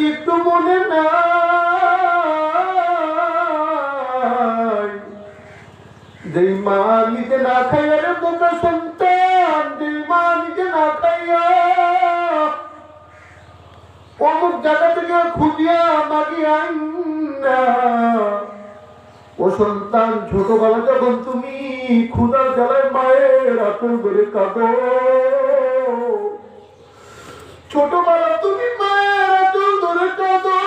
কি একটু মনে নাই যেই মা নিজে না খাইয়া রে বোকা সন্তান, যেই মা নিজে না খাইয়া অমুক জায়গা থেকে খুঁজিয়া মাগিয়া আইনা, ও সন্তান ছোটবেলা যখন তুমি ক্ষুধার জ্বালায় মায়ের আঁচল ধরে কাঁদো, ছোটবেলা তুমি মায়ের আঁচল ধরে কাঁদো,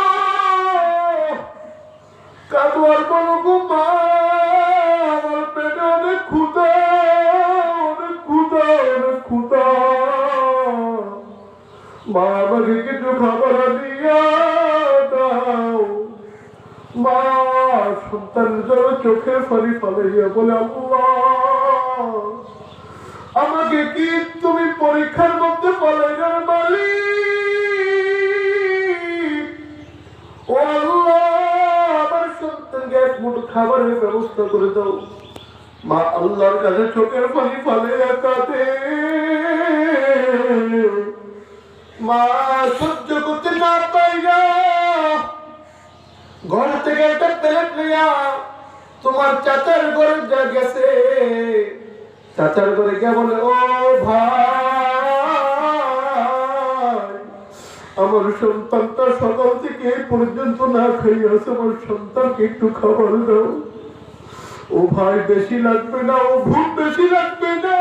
কাঁদো আর বলো গো মা আমার পেটে অনেক ক্ষুধা, অনেক ক্ষুধা, অনেক ক্ষুধা, মা আমাকে কিছু খাবার দিয়া দাও। মা সন্তানের জন্য চোখের পানি ফেলাইয়া বলে আল্লাহ আমাকে কি তুমি পরীক্ষার মধ্যে ফেলাইয়ার মালিক, ও আল্লাহ আমার সন্তানকে এক মুঠো খাবারের ব্যবস্থা করে দাও। মা আল্লাহর কাছে চোখের পানি ফেলাইয়া কাঁদে, মা সহ্য করতে না পাইয়া ঘর থেকে একটা প্লেট নিয়া তোমার চাচার ঘরে যা গেছে, চাচার ঘরে গিয়ে বলে ও ভাই আমার সন্তানটা সকাল থেকে এই পর্যন্ত না খাইয়াছে, আমার সন্তানকে একটু খাবার দাও। ও ভাই বেশি লাগবে না, ও ভূত বেশি লাগবে না,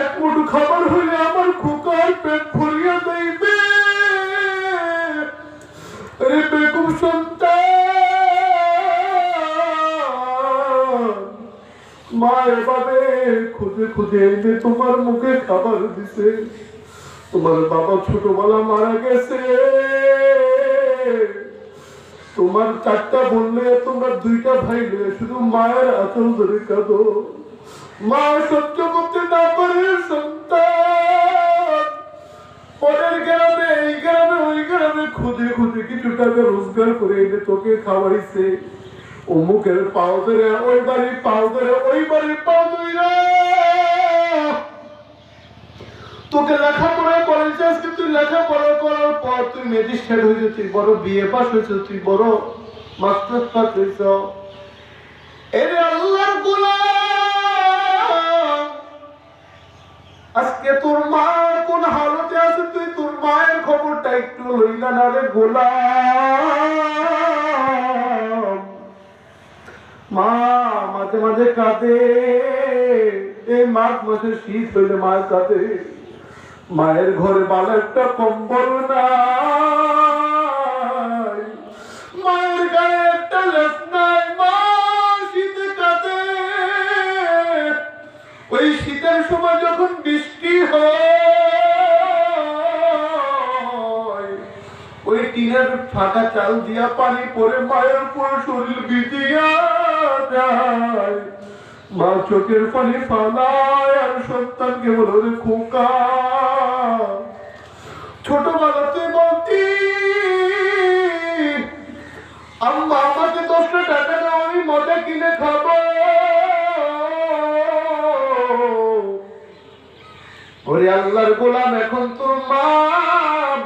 এক মুঠো খাবার হইলে আমার খোকার পেট ভরিয়া দেবে। আরে বেগম সন্তান মা এভাবে খুঁজে খুঁজে এনে তোমার মুখে খাবার দিছে। তোমার বাবা ছোটবেলা মারা গেছে, তোমার চারটা বললে তোমরা দুইটা ভাই লয়ে শুধু মায়ের আঁচল ধরে কাঁদো। মা সহ্য করতে না পারে সন্তান পরের গ্রামে এই গ্রামে ওই গ্রামে খুঁজে খুঁজে কিছু টাকা রোজগার করে এনে তোকে খাওয়াইছে। অমুকের পাও ধরে ওই বাড়ির পাও ধরে ওই বাড়ির পাও ধরে তোকে লেখাপড়া করেছে। আজকে তুই লেখাপড়া করার পর তুই ম্যাজিস্ট্রেট হয়েছে, তুই বড় বিএ পাস হয়েছে, তুই বড় মাস্টার্স পাস হয়েছ। এরে আল্লাহর গোলাম আজকে তোর মা কোন হালতে আছে তুই তোর মায়ের খবরটা একটু লইলা না রে গোলাম। মা মাঝে মাঝে কাঁদে, এই মাঘ মাসে শীত হইলে মা কাঁদে, মায়ের ঘরে ভালো একটা কম্বল নাই, মায়ের গায়ে একটা লেপ নাই, মা শীতে কাঁদে। ওই শীতের সময় যখন বৃষ্টি হয় ওই টিনের ফাঁকা চাল দিয়া পানি পরে মায়ের পুরো শরীর ভিজিয়া যায়। মা চোখের পানি ফালায় আর সন্তানকে বলো রে খোকা ছোটবেলাতে বলতি আম্মা আমাকে 10টা টাকা দাও আমি মজা কিনে খাবো। ওরে আল্লাহর গোলাম এখন তোর মা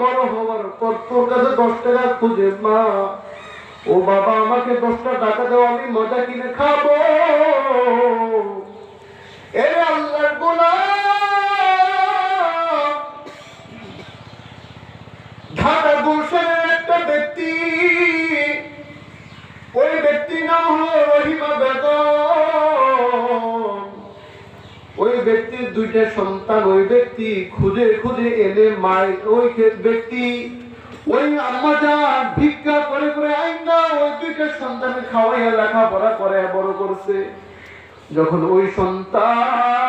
বড় হওয়ার পর তোর কাছে 10 টাকা খুঁজে মা ও বাবা আমাকে 10টা টাকা দাও আমি মজা কিনে খাবো। এরে আল্লাহর গোলাম ঢাকা গুলশানের একটা ব্যক্তি, ওই ব্যক্তির নাম হলো রহিমা বেগম। ওই ব্যক্তির 2টা সন্তান, ওই ব্যক্তি খুঁজে খুঁজে এনে মায় ওই ব্যক্তি ওই আম্মা যা ভিক্ষা করে করে আইনা ওই 2টা সন্তানের খাওয়াইয়া লেখাপড়া করে বড় করছে। যখন ওই সন্তান